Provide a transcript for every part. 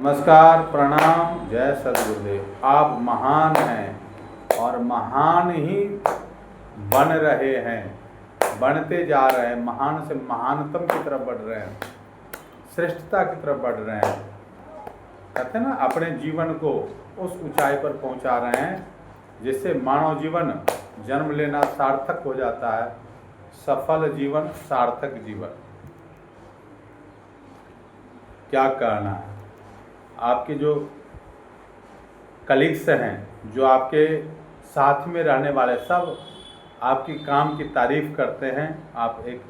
नमस्कार, प्रणाम, जय सद्गुरुदेव। आप महान हैं और महान ही बन रहे हैं, बनते जा रहे हैं, महान से महानतम की तरफ बढ़ रहे हैं, श्रेष्ठता की तरफ बढ़ रहे हैं। कहते हैं ना, अपने जीवन को उस ऊंचाई पर पहुंचा रहे हैं जिससे मानव जीवन जन्म लेना सार्थक हो जाता है। सफल जीवन, सार्थक जीवन। क्या कहना है? आपके जो कलीग्स हैं, जो आपके साथ में रहने वाले, सब आपकी काम की तारीफ करते हैं। आप एक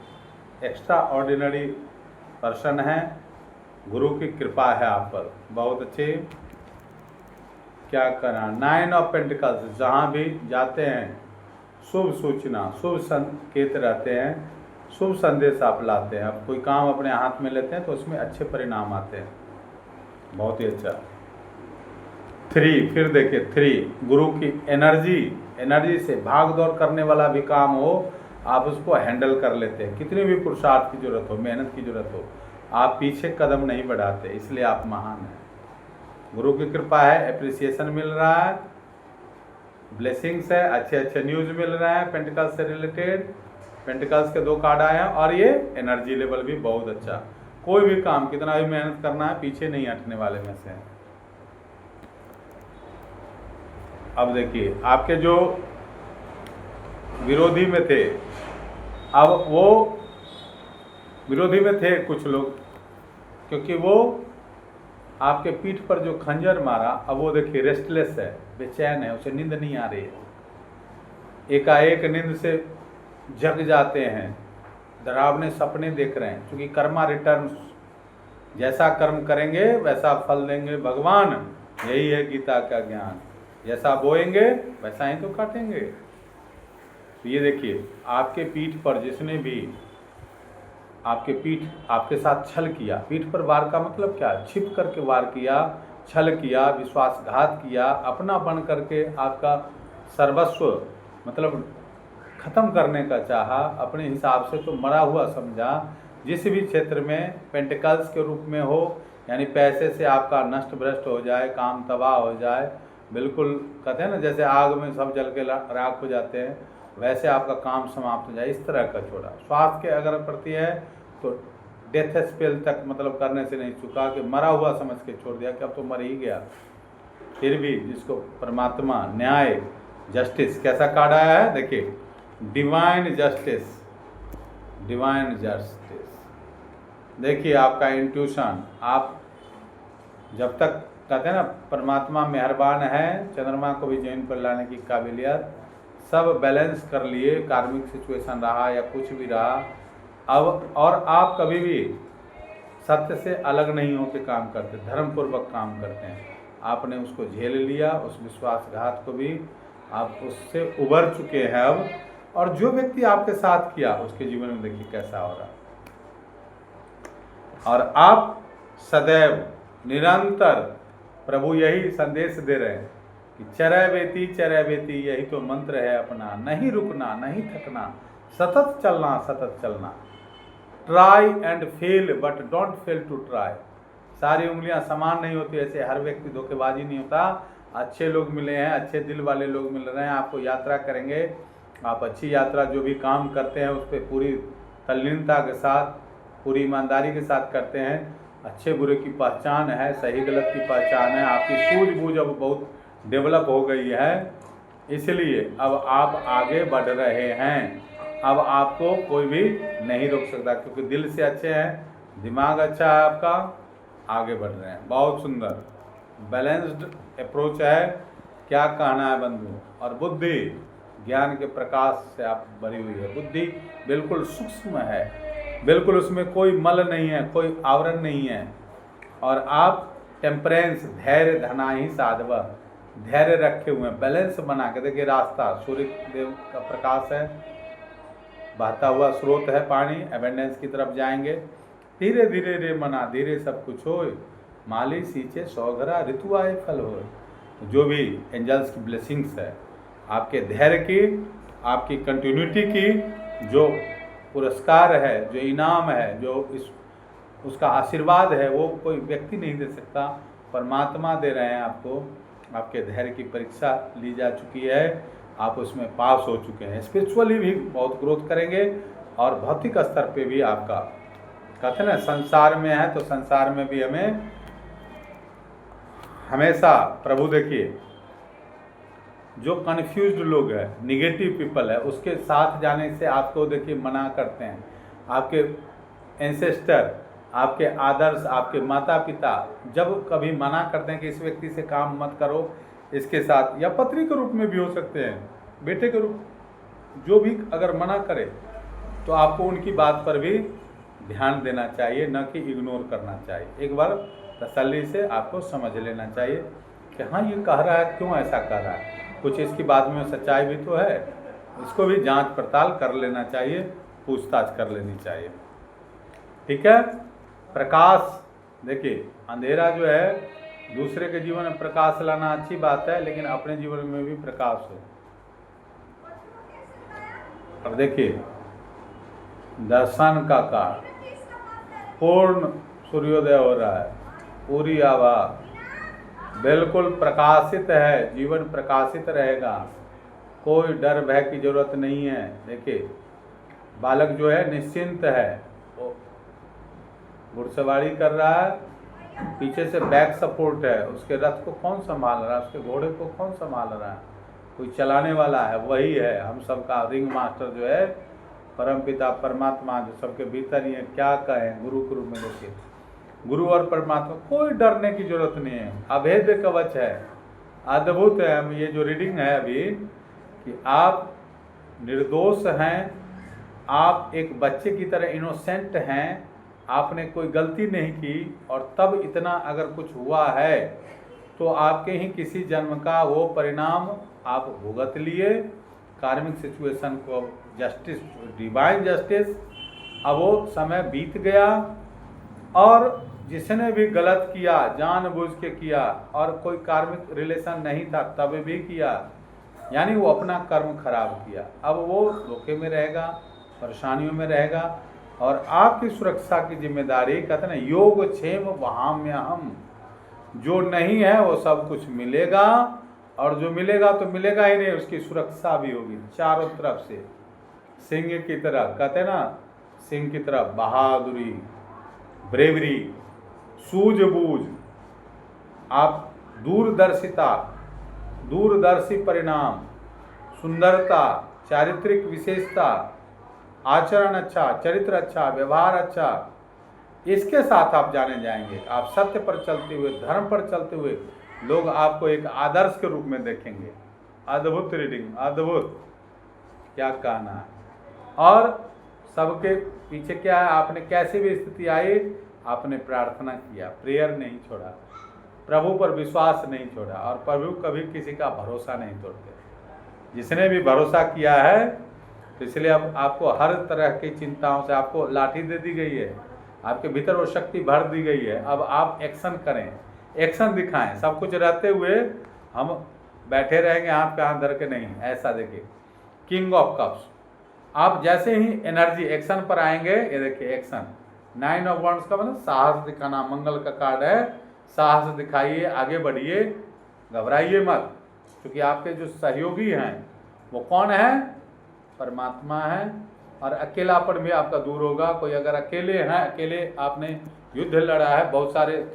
एक्स्ट्रा ऑर्डिनरी पर्सन हैं। गुरु की कृपा है आप पर, बहुत अच्छे। क्या करना, 9 ऑफ पेंटिकल्स, जहाँ भी जाते हैं शुभ सूचना, शुभ संकेत रहते हैं, शुभ संदेश आप लाते हैं। आप कोई काम अपने हाथ में लेते हैं तो उसमें अच्छे परिणाम आते हैं। बहुत ही अच्छा। 3, फिर देखिए 3, गुरु की एनर्जी से भाग दौड़ करने वाला भी काम हो, आप उसको हैंडल कर लेते हैं। कितनी भी पुरुषार्थ की जरूरत हो, मेहनत की जरूरत हो, आप पीछे कदम नहीं बढ़ाते, इसलिए आप महान हैं। गुरु की कृपा है, एप्रिसिएशन मिल रहा है, ब्लेसिंग्स है, अच्छे न्यूज़ मिल रहे हैं पेंटिकल्स से रिलेटेड। पेंटिकल्स के 2 कार्ड आए हैं और ये एनर्जी लेवल भी बहुत अच्छा। कोई भी काम कितना भी मेहनत करना है, पीछे नहीं हटने वाले में से। अब देखिए, आपके जो विरोधी में थे, अब वो विरोधी में थे कुछ लोग, क्योंकि वो आपके पीठ पर जो खंजर मारा, अब वो देखिए रेस्टलेस है, बेचैन है, उसे नींद नहीं आ रही है। एकाएक नींद से जग जाते हैं, डरावने सपने देख रहे हैं, क्योंकि कर्मा रिटर्न, जैसा कर्म करेंगे वैसा फल देंगे भगवान। यही है गीता का ज्ञान। जैसा बोएंगे वैसा ही तो काटेंगे। तो ये देखिए, आपके पीठ पर जिसने भी आपके साथ छल किया, पीठ पर वार का मतलब क्या? छिप करके वार किया, छल किया, विश्वासघात किया, अपना बन करके आपका सर्वस्व मतलब खत्म करने का चाहा, अपने हिसाब से तो मरा हुआ समझा। जिस भी क्षेत्र में पेंटिकल्स के रूप में हो, यानी पैसे से आपका नष्ट भ्रष्ट हो जाए, काम तबाह हो जाए, बिल्कुल कहते हैं ना जैसे आग में सब जल के राख हो जाते हैं, वैसे आपका काम समाप्त हो जाए, इस तरह का छोड़ा। स्वास्थ्य के अगर प्रति है तो डेथ स्पेल तक मतलब करने से नहीं चुका, कि मरा हुआ समझ के छोड़ दिया कि अब तो मर ही गया। फिर भी जिसको परमात्मा, न्याय, जस्टिस, कैसा कार्ड आया है देखिए, डिवाइन जस्टिस, डिवाइन जस्टिस। देखिए आपका इंट्यूशन, आप जब तक कहते हैं ना परमात्मा मेहरबान है, चंद्रमा को भी जमीन पर लाने की काबिलियत, सब बैलेंस कर लिए, कार्मिक सिचुएशन रहा या कुछ भी रहा, अब और आप कभी भी सत्य से अलग नहीं होकर काम करते, धर्मपूर्वक काम करते हैं। आपने उसको झेल लिया, उस विश्वासघात को भी आप उससे उबर चुके हैं अब। और जो व्यक्ति आपके साथ किया उसके जीवन में देखिए कैसा हो रहा। और आप सदैव निरंतर प्रभु यही संदेश दे रहे हैं कि चरय बेती यही तो मंत्र है अपना, नहीं रुकना, नहीं थकना, सतत चलना, सतत चलना। Try and fail but don't fail to try. सारी उंगलियां समान नहीं होती, ऐसे हर व्यक्ति धोखेबाजी नहीं होता। अच्छे लोग मिले हैं, अच्छे दिल वाले लोग मिल रहे हैं, आपको यात्रा करेंगे, आप अच्छी यात्रा जो भी काम करते हैं उस पर पूरी तल्लीनता के साथ, पूरी ईमानदारी के साथ करते हैं। अच्छे बुरे की पहचान है, सही गलत की पहचान है, आपकी सूझबूझ अब बहुत डेवलप हो गई है, इसलिए अब आप आगे बढ़ रहे हैं। अब आपको कोई भी नहीं रोक सकता, क्योंकि दिल से अच्छे हैं, दिमाग अच्छा है आपका, आगे बढ़ रहे हैं। बहुत सुंदर बैलेंस्ड अप्रोच है। क्या कहना है बंधु? और बुद्धि ज्ञान के प्रकाश से आप भरी हुई है। बुद्धि बिल्कुल सूक्ष्म है, बिल्कुल उसमें कोई मल नहीं है, कोई आवरण नहीं है। और आप टेम्परेंस, धैर्य धना ही साधव, धैर्य रखे हुए हैं, बैलेंस बना के देखिए। रास्ता सूर्य देव का प्रकाश है, बहता हुआ स्रोत है पानी, एबेंडेंस की तरफ जाएंगे। धीरे धीरे रे मना, धीरे सब कुछ हो, माली सींचे सौघरा, ऋतु आए फल हो। जो भी एंजल्स की ब्लेसिंग्स है, आपके धैर्य की, आपकी कंटिन्यूटी की, जो पुरस्कार है, जो इनाम है, जो इस उसका आशीर्वाद है, वो कोई व्यक्ति नहीं दे सकता, परमात्मा दे रहे हैं आपको। आपके धैर्य की परीक्षा ली जा चुकी है, आप उसमें पास हो चुके हैं। स्पिरिचुअली भी बहुत ग्रोथ करेंगे और भौतिक स्तर पे भी आपका, कहते हैं ना, संसार में है तो संसार में भी हमें हमेशा प्रभु, देखिए जो कन्फ्यूज्ड लोग हैं, निगेटिव पीपल है, उसके साथ जाने से आपको देखिए मना करते हैं। आपके एंसेस्टर, आपके आदर्श, आपके माता पिता जब कभी मना करते हैं कि इस व्यक्ति से काम मत करो, इसके साथ, या पत्नी के रूप में भी हो सकते हैं, बेटे के रूप, जो भी अगर मना करे तो आपको उनकी बात पर भी ध्यान देना चाहिए, न कि इग्नोर करना चाहिए। एक बार तसल्ली से आपको समझ लेना चाहिए कि हाँ ये कह रहा है, क्यों ऐसा कह रहा है, कुछ इसकी बात में सच्चाई भी तो है। इसको भी जांच पड़ताल कर लेना चाहिए, पूछताछ कर लेनी चाहिए। ठीक है। प्रकाश, देखिए अंधेरा जो है, दूसरे के जीवन में प्रकाश लाना अच्छी बात है, लेकिन अपने जीवन में भी प्रकाश हो। अब देखिए दर्शन का काल, पूर्ण सूर्योदय हो रहा है, पूरी आभा बिल्कुल प्रकाशित है, जीवन प्रकाशित रहेगा, कोई डर भय की जरूरत नहीं है। देखिए बालक जो है निश्चिंत है, वो घुड़सवारी कर रहा है, पीछे से बैक सपोर्ट है, उसके रथ को कौन संभाल रहा है, उसके घोड़े को कौन संभाल रहा है, कोई चलाने वाला है, वही है हम सबका रिंग मास्टर जो है परमपिता परमात्मा, जो सबके भीतर ही है। क्या कहें, गुरु के रूप में देखिए, गुरु और परमात्मा, कोई डरने की जरूरत नहीं है, अभेद्य कवच है, अद्भुत है। हम ये जो रीडिंग है अभी कि आप निर्दोष हैं, आप एक बच्चे की तरह इनोसेंट हैं, आपने कोई गलती नहीं की, और तब इतना अगर कुछ हुआ है तो आपके ही किसी जन्म का वो परिणाम आप भुगत लिए, कार्मिक सिचुएशन को, जस्टिस, डिवाइन जस्टिस। अब वो समय बीत गया, और जिसने भी गलत किया जानबूझ के किया, और कोई कार्मिक रिलेशन नहीं था तब भी किया, यानी वो अपना कर्म खराब किया, अब वो धोखे में रहेगा, परेशानियों में रहेगा। और आपकी सुरक्षा की जिम्मेदारी, कहते ना योग क्षेम वहाम्यहम, जो नहीं है वो सब कुछ मिलेगा, और जो मिलेगा तो मिलेगा ही नहीं, उसकी सुरक्षा भी होगी चारों तरफ से, सिंह की तरह, कहते ना सिंह की तरह बहादुरी, ब्रेवरी, सूझबूझ, आप दूरदर्शिता, दूरदर्शी परिणाम, सुंदरता, चारित्रिक विशेषता, आचरण अच्छा, चरित्र अच्छा, व्यवहार अच्छा, इसके साथ आप जाने जाएंगे। आप सत्य पर चलते हुए, धर्म पर चलते हुए, लोग आपको एक आदर्श के रूप में देखेंगे। अद्भुत रीडिंग, अद्भुत, क्या कहना है। और सबके पीछे क्या है, आपने कैसी भी स्थिति आई, आपने प्रार्थना किया, प्रेयर नहीं छोड़ा, प्रभु पर विश्वास नहीं छोड़ा, और प्रभु कभी किसी का भरोसा नहीं तोड़ते। जिसने भी भरोसा किया है, तो इसलिए अब आपको हर तरह की चिंताओं से आपको लाठी दे दी गई है, आपके भीतर वो शक्ति भर दी गई है। अब आप एक्शन करें, एक्शन दिखाएं। सब कुछ रहते हुए हम बैठे रहेंगे हाथ पे हाथ धर के, नहीं, ऐसा देखिए किंग ऑफ कप्स, आप जैसे ही एनर्जी एक्शन पर आएंगे, ये देखिए एक्शन, 9 ऑफ वंड्स का मतलब साहस दिखाना, मंगल का कार्ड है, साहस दिखाइए, आगे बढ़िए, घबराइए मत, क्योंकि आपके जो सहयोगी हैं वो कौन है, परमात्मा है। और अकेलापन भी आपका दूर होगा। कोई अगर अकेले हैं, अकेले आपने युद्ध लड़ा है, बहुत सारे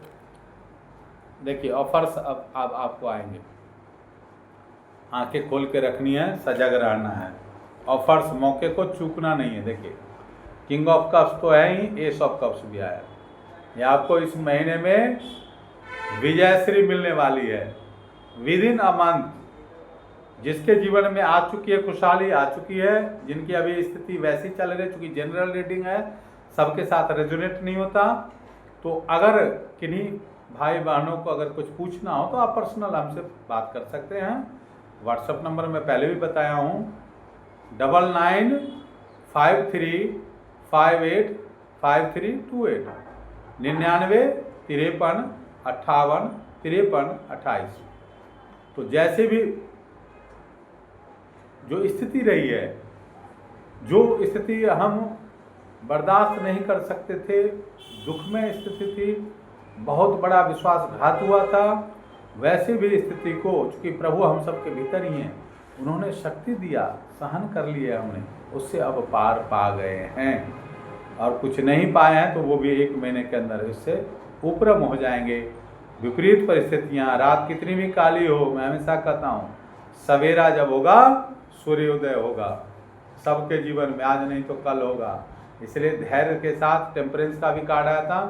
देखिए ऑफर्स अब आपको आएंगे, आंखें खोल के रखनी है, सजग रहना है, ऑफर्स, मौके को चूकना नहीं है। देखिए किंग ऑफ कप्स तो है ही, एस ऑफ कप्स भी आया, ये आपको इस महीने में विजयश्री मिलने वाली है, विद इन अ मंथ। जिसके जीवन में आ चुकी है खुशहाली, आ चुकी है, जिनकी अभी स्थिति वैसी चल रही है, चूंकि जनरल रीडिंग है, सबके साथ रेजोनेट नहीं होता, तो अगर किन्हीं भाई बहनों को अगर कुछ पूछना हो तो आप पर्सनल हमसे बात कर सकते हैं। व्हाट्सएप नंबर मैं पहले भी बताया हूँ, 9953585328, 9953585328। तो जैसे भी जो स्थिति रही है, जो स्थिति हम बर्दाश्त नहीं कर सकते थे, दुख में स्थिति थी, बहुत बड़ा विश्वासघात हुआ था, वैसे भी स्थिति को, चूँकि प्रभु हम सबके भीतर ही हैं, उन्होंने शक्ति दिया, सहन कर लिया हमने, उससे अब पार पा गए हैं। और कुछ नहीं पाए हैं तो वो भी 1 महीने के अंदर इससे उपरम हो जाएंगे। विपरीत परिस्थितियाँ, रात कितनी भी काली हो, मैं हमेशा कहता हूँ सवेरा जब होगा सूर्योदय होगा सबके जीवन में, आज नहीं तो कल होगा। इसलिए धैर्य के साथ, टेम्परेंस का भी कार्ड आया था,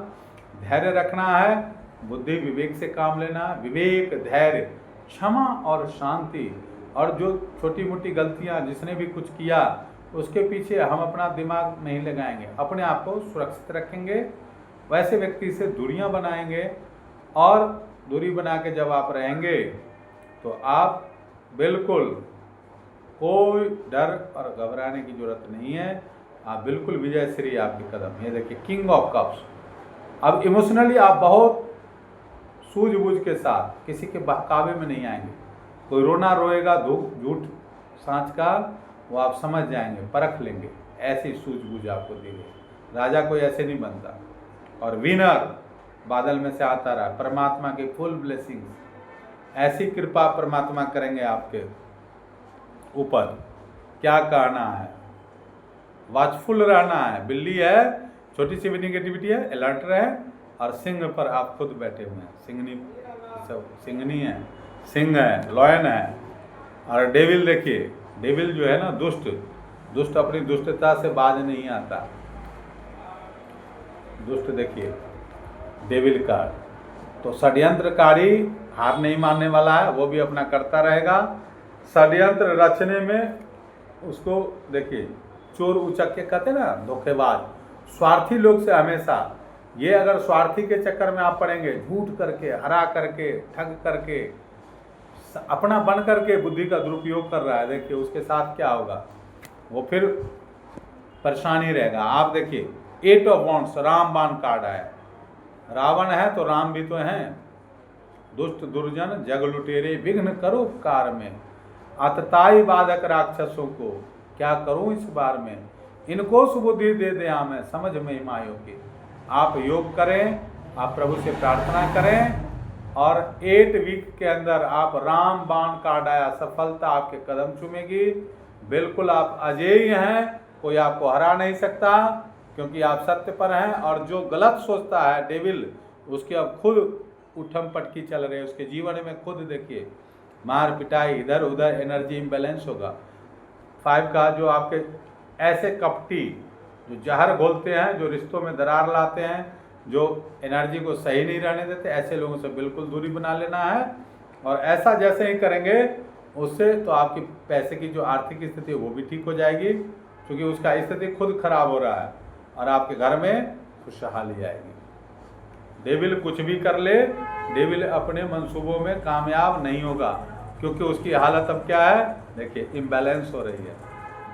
धैर्य रखना है, बुद्धि विवेक से काम लेना, विवेक, धैर्य, क्षमा और शांति। और जो छोटी मोटी गलतियां जिसने भी कुछ किया उसके पीछे हम अपना दिमाग नहीं लगाएंगे, अपने आप को सुरक्षित रखेंगे, वैसे व्यक्ति से दूरियां बनाएंगे। और दूरी बना के जब आप रहेंगे तो आप बिल्कुल कोई डर और घबराने की जरूरत नहीं है, आप बिल्कुल विजयश्री आपके कदम। ये देखिए किंग ऑफ कप्स। अब इमोशनली आप बहुत सूझबूझ के साथ किसी के बहकावे में नहीं आएंगे। कोई रोना रोएगा झूठ सांच का, वो आप समझ जाएंगे, परख लेंगे, ऐसी सूझबूझ आपको दी गई। राजा कोई ऐसे नहीं बनता। और विनर बादल में से आता रहा, परमात्मा की फुल ब्लेसिंग्स, ऐसी कृपा परमात्मा करेंगे आपके ऊपर। क्या कहना है, वॉचफुल रहना है। बिल्ली है, छोटी सी भी निगेटिविटी है, अलर्ट रहे। और सिंह पर आप खुद बैठे हुए हैं, सिंगनी है, सिंह है, लॉयन है। और डेविल देखिए, डेविल जो है ना दुष्ट अपनी दुष्टता से बाज नहीं आता। दुष्ट देखिए डेविल का। तो षड्यंत्रकारी हार नहीं मानने वाला है, वो भी अपना करता रहेगा। षड्यंत्र रचने में उसको देखिए, चोर उचक के कहते ना, धोखेबाज, स्वार्थी लोग से हमेशा, ये अगर स्वार्थी के चक्कर में आप पड़ेंगे, झूठ करके, हरा करके, ठग करके, अपना बन करके बुद्धि का दुरुपयोग कर रहा है, देखिए उसके साथ क्या होगा, वो फिर परेशानी रहेगा। आप देखिए 8 ऑफ वॉन्ड्स, रामबाण कार्ड आया। रावण है तो राम भी तो हैं। दुष्ट दुर्जन जग लुटेरे विघ्न करो कार में, अतताई बाधक राक्षसों को क्या करूं इस बार में, इनको सुबुद्धि दे दे मैं समझ महिमा योगी। आप योग करें, आप प्रभु से प्रार्थना करें, और 8 वीक के अंदर आप राम बाण कार्ड आया, सफलता आपके कदम चूमेगी। बिल्कुल आप अजेय हैं, कोई आपको हरा नहीं सकता, क्योंकि आप सत्य पर हैं। और जो गलत सोचता है डेविल, उसके अब खुद उठम पटकी चल रही है, उसके जीवन में खुद देखिए मार पिटाई, इधर उधर एनर्जी इम्बैलेंस होगा। 5 का जो आपके ऐसे कपटी जो जहर घोलते हैं, जो रिश्तों में दरार लाते हैं, जो एनर्जी को सही नहीं रहने देते, ऐसे लोगों से बिल्कुल दूरी बना लेना है। और ऐसा जैसे ही करेंगे उससे तो आपकी पैसे की जो आर्थिक स्थिति है वो भी ठीक हो जाएगी, क्योंकि उसका स्थिति खुद खराब हो रहा है, और आपके घर में खुशहाली आएगी। डेविल कुछ भी कर ले, डेविल अपने मंसूबों में कामयाब नहीं होगा, क्योंकि उसकी हालत अब क्या है, देखिए इम्बैलेंस हो रही है,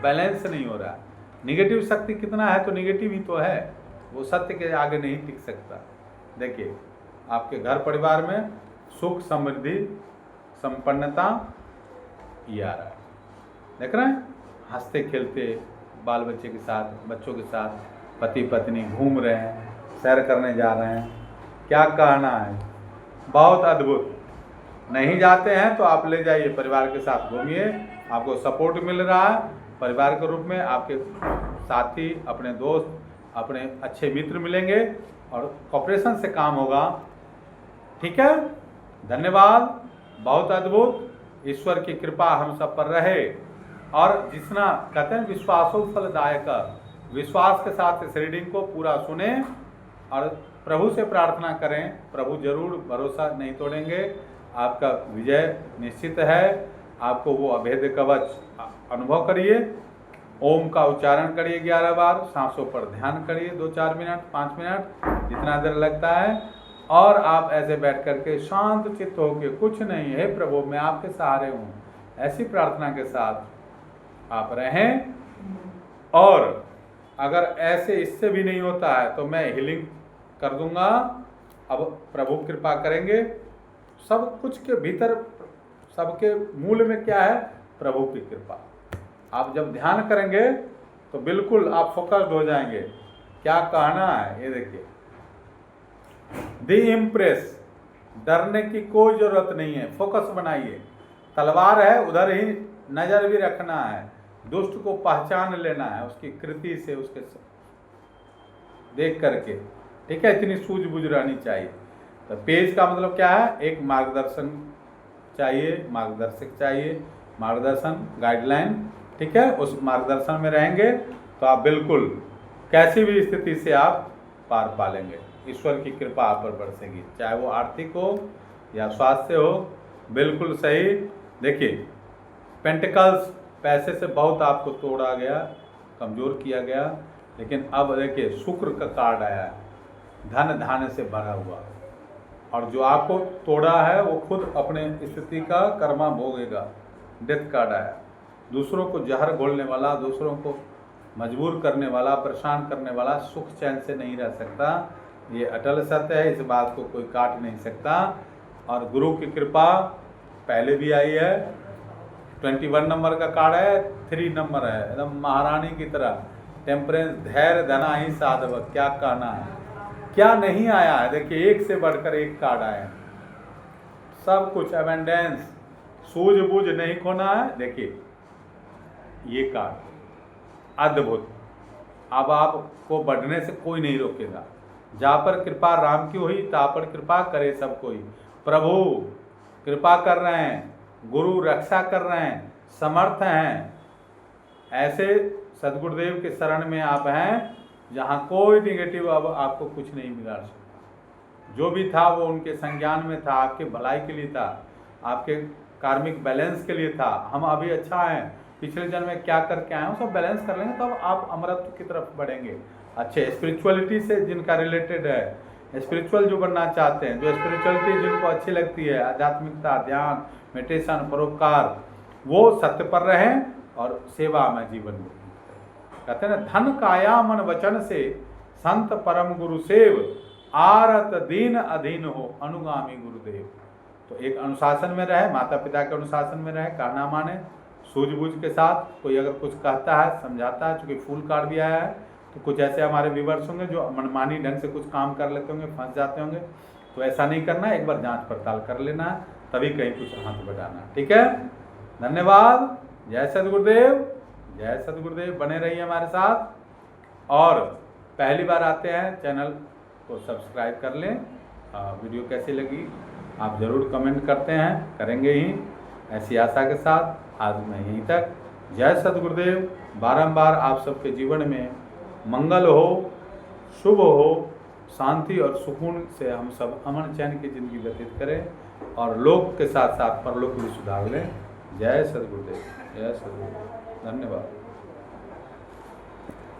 बैलेंस नहीं हो रहा है। निगेटिव शक्ति कितना है तो निगेटिव ही तो है, वो सत्य के आगे नहीं टिक सकता। देखिए आपके घर परिवार में सुख समृद्धि संपन्नता ये आ रहा है, देख रहे हैं, हंसते खेलते बाल बच्चे के साथ, बच्चों के साथ, पति पत्नी घूम रहे हैं, सैर करने जा रहे हैं। क्या कहना है, बहुत अद्भुत। नहीं जाते हैं तो आप ले जाइए, परिवार के साथ घूमिए, आपको सपोर्ट मिल रहा है परिवार के रूप में, आपके साथी, अपने दोस्त, अपने अच्छे मित्र मिलेंगे, और कॉपरेशन से काम होगा। ठीक है, धन्यवाद, बहुत अद्भुत। ईश्वर की कृपा हम सब पर रहे। और जितना कहते हैं विश्वासो फलदायक, विश्वास के साथ इस रीडिंग को पूरा सुने और प्रभु से प्रार्थना करें। प्रभु जरूर भरोसा नहीं तोड़ेंगे, आपका विजय निश्चित है। आपको वो अभेद्य कवच अनुभव करिए। ओम का उच्चारण करिए 11 बार, सांसों पर ध्यान करिए 2-4 मिनट, 5 मिनट, जितना देर लगता है। और आप ऐसे बैठ करके शांत चित्त होकर, कुछ नहीं है प्रभु मैं आपके सहारे हूँ, ऐसी प्रार्थना के साथ आप रहें। और अगर ऐसे इससे भी नहीं होता है तो मैं हीलिंग कर दूंगा। अब प्रभु कृपा करेंगे। सब कुछ के भीतर, सबके मूल में क्या है, प्रभु की कृपा। आप जब ध्यान करेंगे तो बिल्कुल आप फोकस्ड हो जाएंगे। क्या कहना है, ये देखिए दी इम्प्रेस, डरने की कोई जरूरत नहीं है, फोकस बनाइए। तलवार है उधर ही नजर भी रखना है, दुष्ट को पहचान लेना है उसकी कृति से, उसके देख करके, ठीक है। इतनी सूझबूझ रहनी चाहिए। तो पेज का मतलब क्या है, एक मार्गदर्शन चाहिए, मार्गदर्शक चाहिए, मार्गदर्शन गाइडलाइन, ठीक है। उस मार्गदर्शन में रहेंगे तो आप बिल्कुल कैसी भी स्थिति से आप पार पा लेंगे, ईश्वर की कृपा आप पर बरसेगी, चाहे वो आर्थिक हो या स्वास्थ्य हो। बिल्कुल सही। देखिए पेंटिकल्स, पैसे से बहुत आपको तोड़ा गया, कमज़ोर किया गया, लेकिन अब देखिए शुक्र का कार्ड आया है, धन धान्य से भरा हुआ, और जो आपको तोड़ा है वो खुद अपने स्थिति का कर्मा भोगेगा। डेथ कार्ड आया, दूसरों को जहर घोलने वाला, दूसरों को मजबूर करने वाला, परेशान करने वाला सुख चैन से नहीं रह सकता, ये अटल सत्य है, इस बात को कोई काट नहीं सकता। और गुरु की कृपा पहले भी आई है। 21 नंबर का कार्ड है, 3 नंबर है, एकदम महारानी की तरह, टेम्परेंस, धैर्य धना ही साधव, क्या कहना है, क्या नहीं आया है। देखिए एक से बढ़कर एक कार्ड आए हैं, सब कुछ एबेंडेंस, सूझबूझ नहीं खोना है। देखिए ये कार्ड अद्भुत, अब आपको बढ़ने से कोई नहीं रोकेगा। जहाँ पर कृपा राम की हुई तहाँ पर कृपा करे सब कोई। प्रभु कृपा कर रहे हैं, गुरु रक्षा कर रहे हैं, समर्थ हैं, ऐसे सदगुरुदेव के शरण में आप हैं जहाँ कोई निगेटिव अब आपको कुछ नहीं बिगाड़ सकता। जो भी था वो उनके संज्ञान में था, आपके भलाई के लिए था, आपके कार्मिक बैलेंस के लिए था। हम अभी अच्छा हैं, पिछले जन्म में क्या करके आए हैं सब बैलेंस कर लेंगे, तब तो आप अमरत्व की तरफ बढ़ेंगे। अच्छे स्पिरिचुअलिटी से जिनका रिलेटेड है, स्पिरिचुअल जो बनना चाहते हैं, जो स्पिरिचुअलिटी जिनको अच्छी लगती है, आध्यात्मिकता, ध्यान, मेडिटेशन, परोपकार, वो सत्य पर रहें और सेवा में जीवन में। कहते हैं ना, धन काया मन वचन से संत परम गुरु सेव, आरत दीन अधीन हो अनुगामी गुरुदेव। तो एक अनुशासन में रहे, माता पिता के अनुशासन में रहे, कहना माने, सूझबूझ के साथ। कोई अगर कुछ कहता है, समझाता है, चूँकि फुल कार्ड भी आया है, तो कुछ ऐसे हमारे व्यूवर्स होंगे जो मनमानी ढंग से कुछ काम कर लेते होंगे, फंस जाते होंगे, तो ऐसा नहीं करना है, एक बार जांच पड़ताल कर लेना है, तभी कहीं कुछ हाथ बढ़ाना, ठीक है। धन्यवाद। जय सद्गुरुदेव, जय सद्गुरुदेव। बने रहिए हमारे साथ, और पहली बार आते हैं चैनल को सब्सक्राइब कर लें। वीडियो कैसी लगी आप ज़रूर कमेंट करते हैं, करेंगे ही, ऐसी आशा के साथ आज मैं यहीं तक। जय सद्गुरुदेव। बारंबार आप सबके जीवन में मंगल हो, शुभ हो, शांति और सुकून से हम सब अमन चैन की ज़िंदगी व्यतीत करें, और लोक के साथ साथ परलोक भी सुधार लें। जय सद्गुरुदेव, जय सद्गुरुदेव। धन्यवाद।